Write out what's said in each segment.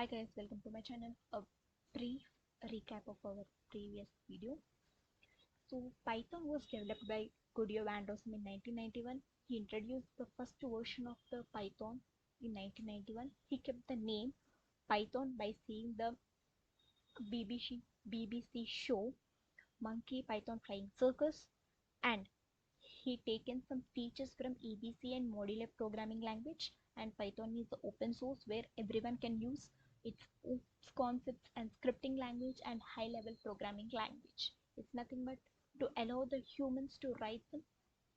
Hi guys, welcome to my channel. A brief recap of our previous video. So Python was developed by Guido van Rossum in 1991. He introduced the first version of the Python in 1991. He kept the name Python by seeing the BBC show Monkey Python Flying Circus, and he taken some features from EBC and modular programming language. And Python is the open source where everyone can use its concepts and scripting language and high level programming language. It's nothing but to allow the humans to write the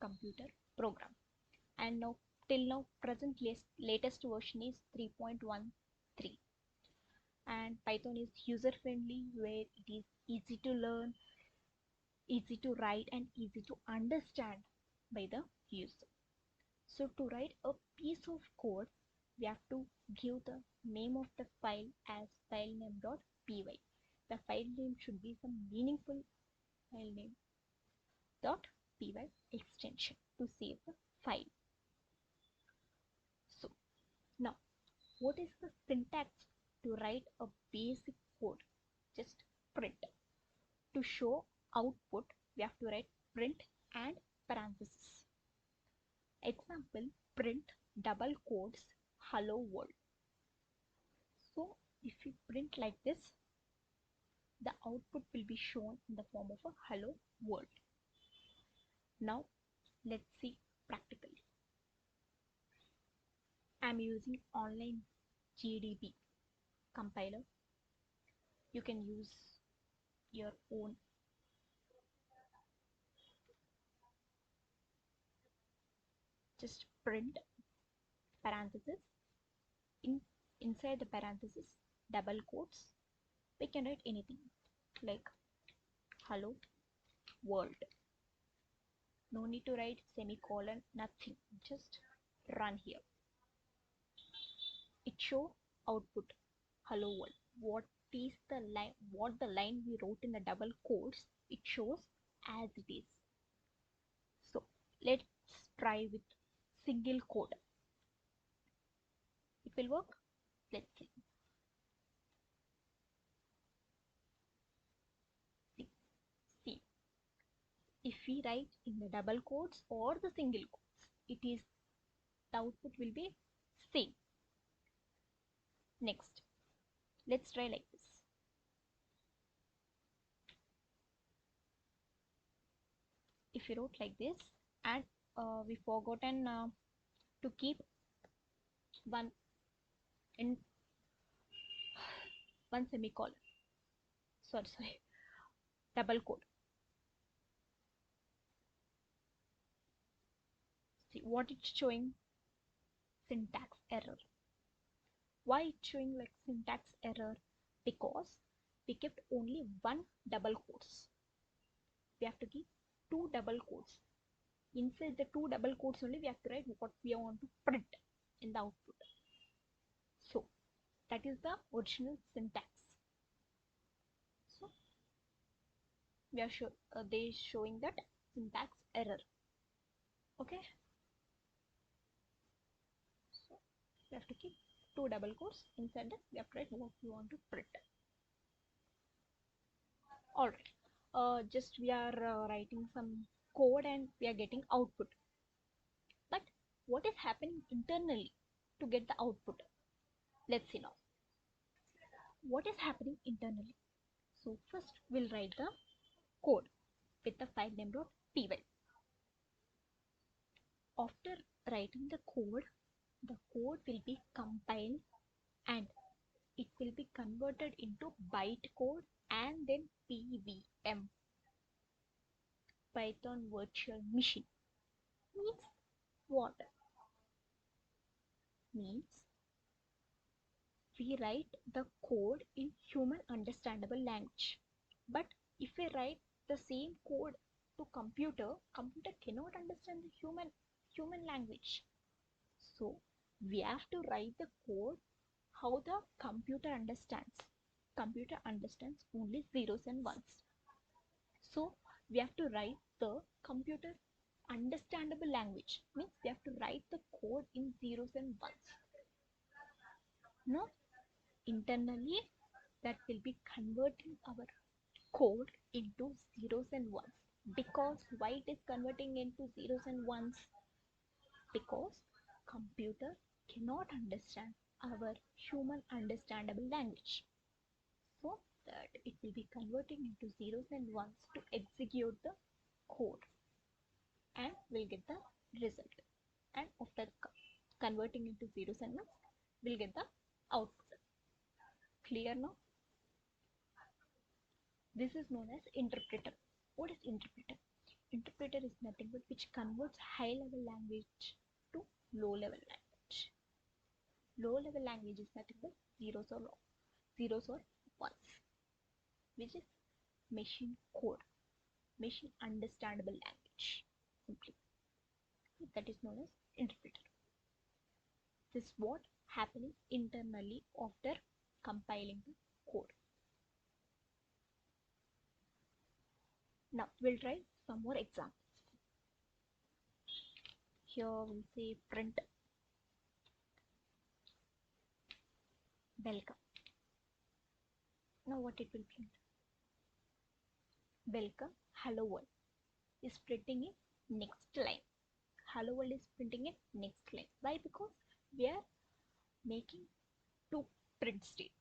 computer program. And now till now present latest version is 3.13, and Python is user friendly where it is easy to learn, easy to write, and easy to understand by the user. So to write a piece of code, we have to give the name of the file as filename.py. The file name should be some meaningful filename.py extension to save the file. So now, what is the syntax to write a basic code? Just print. To show output, we have to write print and parenthesis. Example, print double quotes hello world. So if you print like this, the output will be shown in the form of a hello world. Now let's see practically. I'm using online GDB compiler. You can use your own. Just print parenthesis, inside the parenthesis double quotes. We can write anything like hello world. No need to write semicolon, nothing, just run here. It show output hello world. What is the line, what the line we wrote in the double quotes, it shows as it is. So let's try with single quote. It will work. Let's see. See, if we write in the double quotes or the single quotes, it is, the output will be same. Next, let's try like this. If you wrote like this, and we forgotten to keep one in one semicolon, sorry, double quote. See what it's showing? Syntax error. Why it's showing like syntax error? Because we kept only one double quotes. We have to keep two double quotes. Inside the two double quotes only we have to write what we want to print in the output. So that is the original syntax. So we are they showing that syntax error. Okay, so we have to keep two double quotes. Inside that we have to write what we want to print. All right, just we are writing some code and we are getting output, but what is happening internally to get the output? Let's see now what is happening internally. So first we'll write the code with the file name.py. After writing the code will be compiled and it will be converted into bytecode and then PVM, Python virtual machine. Means what? Means we write the code in human understandable language, but if we write the same code to computer cannot understand the human language. So we have to write the code how the computer understands. Computer understands only zeros and ones. So we have to write the computer understandable language. Means we have to write the code in zeros and ones. Now internally that will be converting our code into zeros and ones. Because why it is converting into zeros and ones? Because computer cannot understand our human understandable language, so that it will be converting into zeros and ones to execute the code, and we'll get the result. And after converting into zeros and ones, we'll get the output. Clear now? This is known as interpreter. What is interpreter? Interpreter is nothing but which converts high level language to low level language. Low level language is nothing but zeros or ones, which is machine code, machine understandable language. Simply, that is known as interpreter. This is what happening internally after compiling the code. Now we'll try some more examples. Here we'll say print welcome. Now what it will print? Welcome hello world is printing in next line. Hello world is printing in next line. Why? Because we are making two print statements.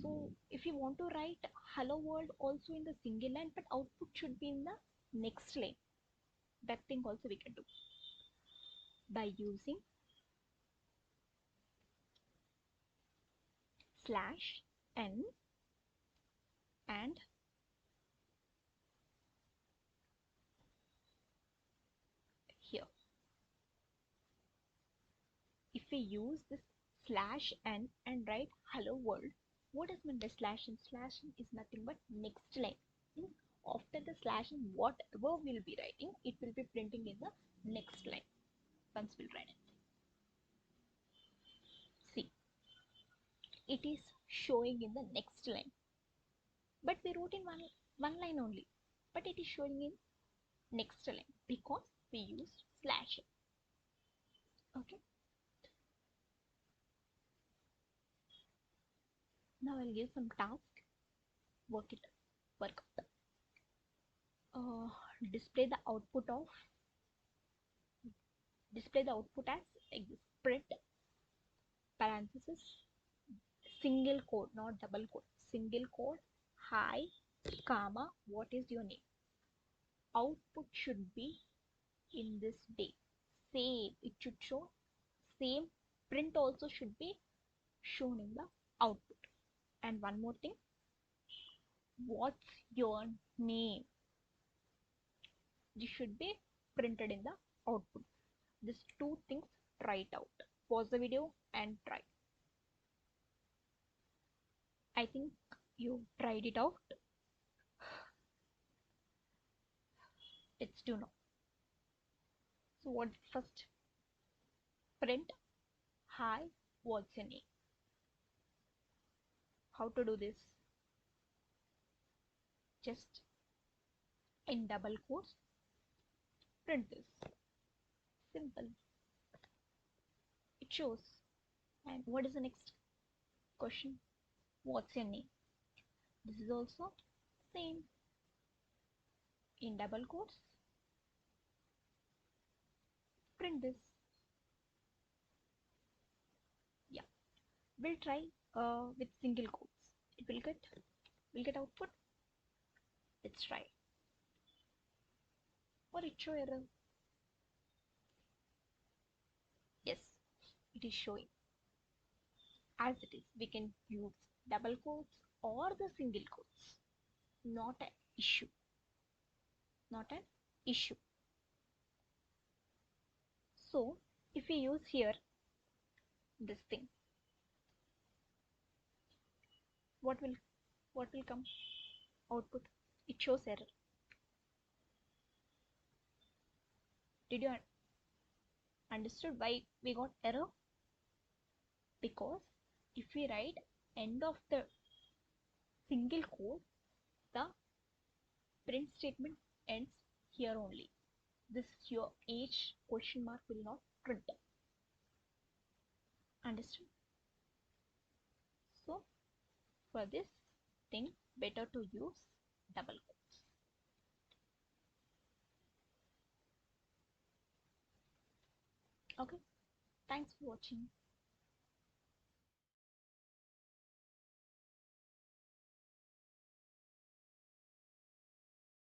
So if you want to write hello world also in the single line, but output should be in the next line, that thing also we can do by using /n and here. If we use this /n and write hello world, what is meant by /n? /n is nothing but next line. After the /n, whatever we'll be writing, it will be printing in the next line. Once we'll write it. See, it is showing in the next line. But we wrote in one line only. But it is showing in next line because we used /n. Okay. Now I'll give some task. Work out. Display the output as like this: print parenthesis single quote, not double quote, single quote, hi comma, what is your name? Output should be in this day. Same, it should show same. Print also should be shown in the output. And one more thing, what's your name? This should be printed in the output. These two things, try it out. Pause the video and try. I think you tried it out. Let's do now. So what first? Print hi, what's your name? How to do this? Just in double quotes, print this. Simple. It shows. And what is the next question? What's your name? This is also same. In double quotes, print this. Yeah, we'll try with single quotes. We'll get output. Let's try. Or it show error. Yes, it is showing. As it is, we can use double quotes or the single quotes. Not an issue. Not an issue. So if we use here this thing, what will come? Output. It shows error. Did you understood why we got error? Because if we write end of the single quote, the print statement ends here only. This your age question mark will not print. Understood? for this thing, better to use double quotes. Okay, thanks for watching.